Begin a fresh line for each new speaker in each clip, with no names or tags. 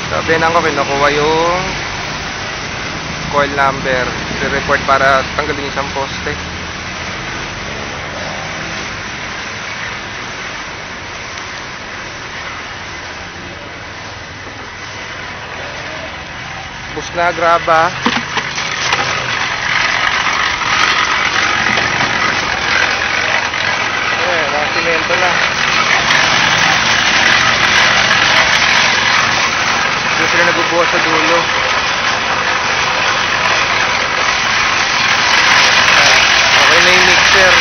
Sabihan ko, kinukuha yung coil number, i-report para tanggalin yung isang poste. Bus na graba. Simento na. Dito sila nagbubuhat sa dulo. Okay na yung mixer.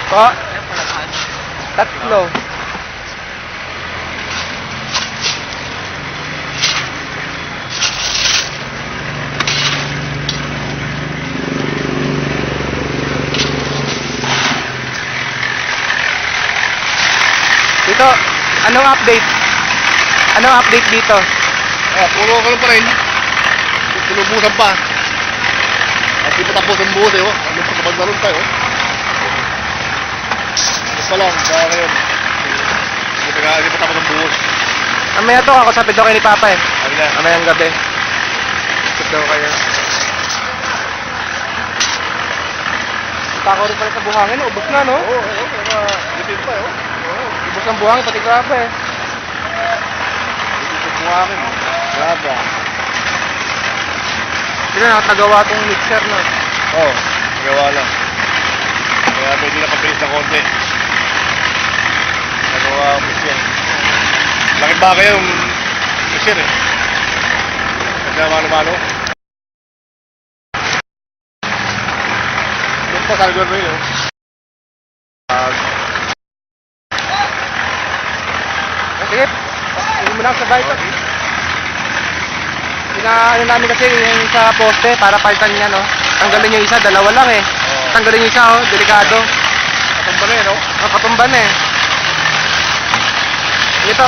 Pa? Tatlo. Dito, anong update? Anong update dito?
Puro ka lang pa rin. Sinubusan pa. At di pa tapos ang buhos eh. Ano pa kapag naroon tayo? Ano pa lang, kaya ngayon. Hindi pa tapos ang buhos.
Mamaya to, kakusapin daw kayo ni Papa eh.
Ano na?
Mamayang gabi. Kusap daw kayo. Tako rin pala sa buhangin, ubos na no?
Oo, pero lipid pa eh.
Ubos ng buhangin, pati graba eh.
Lipid sa buhangin. Graba.
Hindi na nagawa tong mixer no?
Oo, nagawa lang. Kaya pwede na pabilis na konti. Nagawa ang mixer. Lakit ba kayo yung mixer eh? Kaya mano-mano. Ito pa sa lugar na yun.
Sige, hindi mo lang sabay ito. Ano namin kasi yung sa poste para palitan niya no. Tanggalin yung isa, dalawa lang eh. Tanggalin yung isa oh, delikado.
Katumba na eh no?
Katumba na eh. Ito.